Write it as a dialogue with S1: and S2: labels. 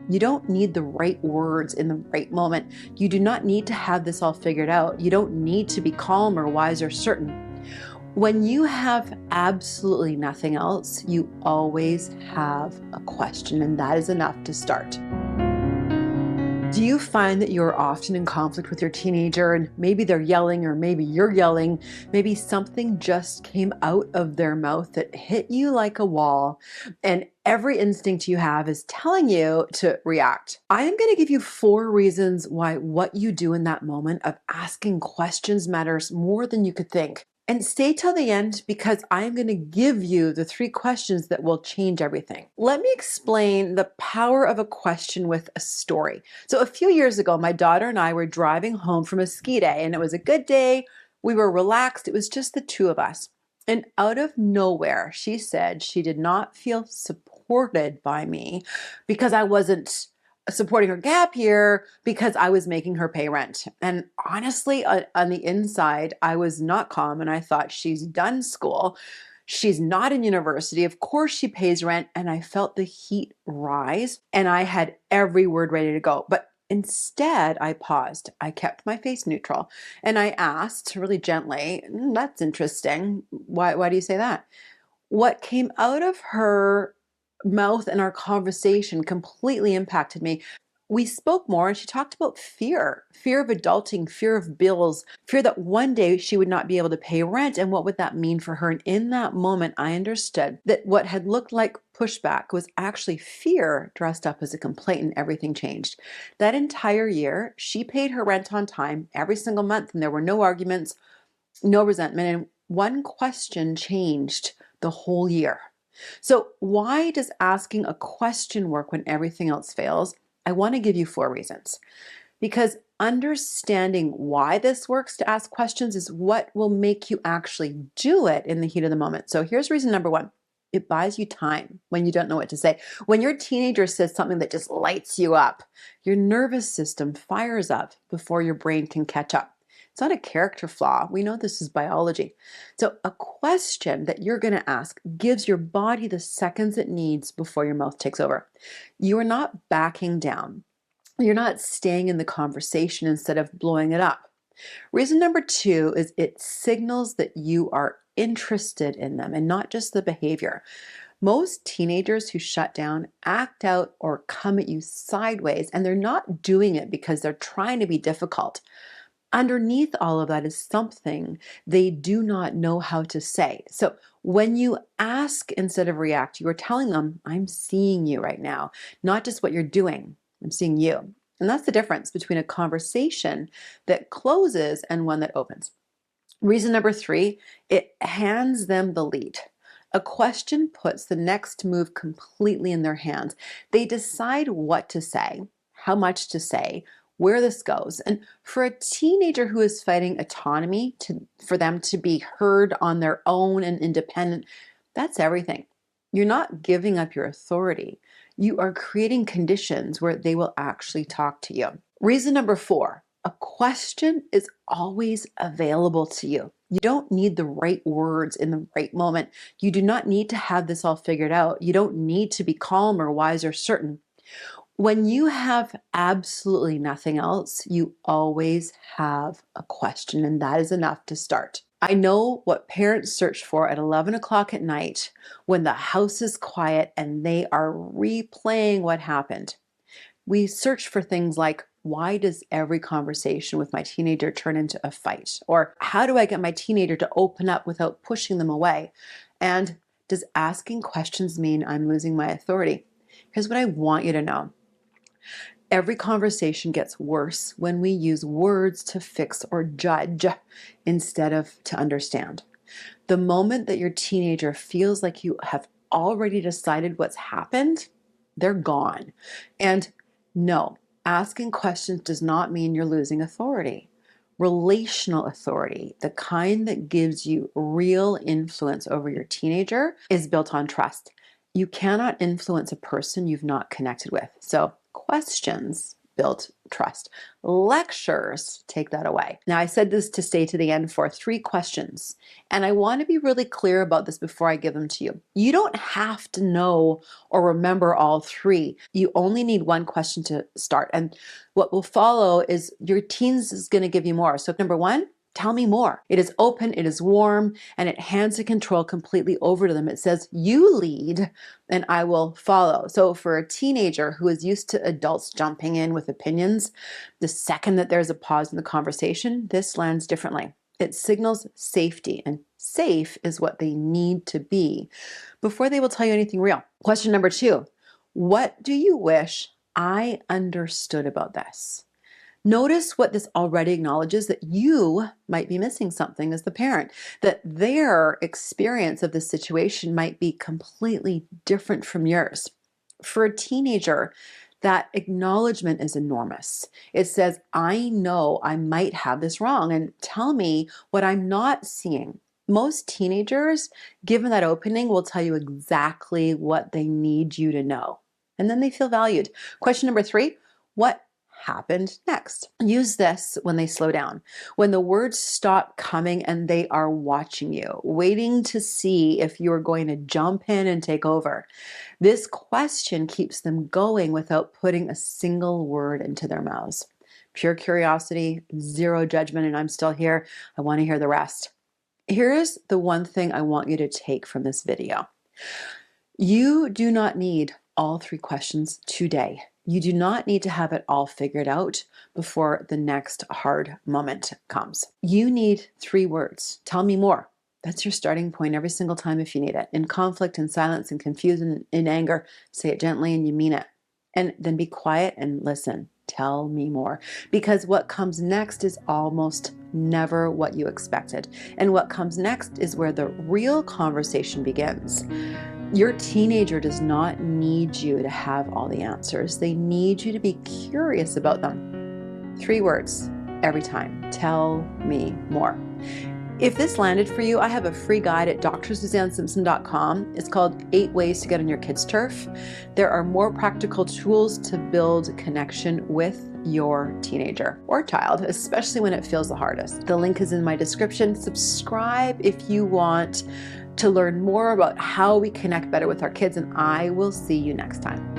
S1: You don't need the right words in the right moment. You do not need to have this all figured out. You don't need to be calm or wise or certain. When you have absolutely nothing else, you always have a question, and that is enough to start. Do you find that you're often in conflict with your teenager and maybe they're yelling or maybe you're yelling, maybe something just came out of their mouth that hit you like a wall and every instinct you have is telling you to react? I am going to give you 4 reasons why what you do in that moment of asking questions matters more than you could think. And stay till the end because I'm going to give you the 3 questions that will change everything. Let me explain the power of a question with a story. So a few years ago, my daughter and I were driving home from a ski day and it was a good day. We were relaxed. It was just the 2 of us. And out of nowhere, she said she did not feel supported by me because I wasn't supporting her gap year because I was making her pay rent. And honestly, on the inside, I was not calm and I thought she's done school. She's not in university. Of course she pays rent. And I felt the heat rise and I had every word ready to go. But instead, I paused. I kept my face neutral and I asked really gently, That's interesting. Why do you say that?" What came out of her mouth and our conversation completely impacted me. We spoke more and she talked about fear of adulting, fear of bills, fear that one day she would not be able to pay rent and what would that mean for her. And in that moment, I understood that what had looked like pushback was actually fear dressed up as a complaint, and everything changed. That entire year, she paid her rent on time every single month and there were no arguments, no resentment. And one question changed the whole year. So why does asking a question work when everything else fails? I want to give you 4 reasons. Because understanding why this works to ask questions is what will make you actually do it in the heat of the moment. So here's reason number 1. It buys you time when you don't know what to say. When your teenager says something that just lights you up, your nervous system fires up before your brain can catch up. It's not a character flaw. We know this is biology. So a question that you're going to ask gives your body the seconds it needs before your mouth takes over. You are not backing down. You're not staying in the conversation instead of blowing it up. Reason number 2 is it signals that you are interested in them and not just the behavior. Most teenagers who shut down act out or come at you sideways, and they're not doing it because they're trying to be difficult. Underneath all of that is something they do not know how to say. So when you ask instead of react, you are telling them, I'm seeing you right now, not just what you're doing. I'm seeing you. And that's the difference between a conversation that closes and one that opens. Reason number 3, it hands them the lead. A question puts the next move completely in their hands. They decide what to say, how much to say, where this goes. And for a teenager who is fighting autonomy for them to be heard on their own and independent, that's everything. You're not giving up your authority. You are creating conditions where they will actually talk to you. Reason number 4, a question is always available to you. You don't need the right words in the right moment. You do not need to have this all figured out. You don't need to be calm or wise or certain. When you have absolutely nothing else, you always have a question, and that is enough to start. I know what parents search for at 11 o'clock at night when the house is quiet and they are replaying what happened. We search for things like, why does every conversation with my teenager turn into a fight? Or how do I get my teenager to open up without pushing them away? And does asking questions mean I'm losing my authority? Here's what I want you to know. Every conversation gets worse when we use words to fix or judge instead of to understand. The moment that your teenager feels like you have already decided what's happened, they're gone. And no, asking questions does not mean you're losing authority. Relational authority, the kind that gives you real influence over your teenager, is built on trust. You cannot influence a person you've not connected with. So questions build trust. Lectures take that away. Now, I said this to stay to the end for 3 questions, and I want to be really clear about this before I give them to you. You don't have to know or remember all 3. You only need 1 question to start, and what will follow is your teens is going to give you more. So number 1, tell me more. It is open, it is warm, and it hands the control completely over to them. It says, you lead and I will follow. So for a teenager who is used to adults jumping in with opinions, the second that there's a pause in the conversation, this lands differently. It signals safety, and safe is what they need to be before they will tell you anything real. Question number 2, what do you wish I understood about this? Notice what this already acknowledges, that you might be missing something as the parent, that their experience of this situation might be completely different from yours. For a teenager, that acknowledgement is enormous. It says, I know I might have this wrong, and tell me what I'm not seeing. Most teenagers, given that opening, will tell you exactly what they need you to know. And then they feel valued. Question number 3, what happened next? Use this when they slow down, when the words stop coming and they are watching you, waiting to see if you're going to jump in and take over. This question keeps them going without putting a single word into their mouths. Pure curiosity, zero judgment, and I'm still here. I want to hear the rest. Here's the one thing I want you to take from this video. You do not need all 3 questions today. You do not need to have it all figured out before the next hard moment comes. You need 3 words. Tell me more. That's your starting point every single time if you need it. In conflict, in silence, in confusion, in anger, say it gently and you mean it. And then be quiet and listen. Tell me more. Because what comes next is almost never what you expected. And what comes next is where the real conversation begins. Your teenager does not need you to have all the answers. They need you to be curious about them. 3 words every time. Tell me more. If this landed for you, I have a free guide at drsuzannesimpson.com. It's called 8 Ways to Get on Your Kids' Turf. There are more practical tools to build connection with your teenager or child, especially when it feels the hardest. The link is in my description. Subscribe if you want to learn more about how we connect better with our kids, and I will see you next time.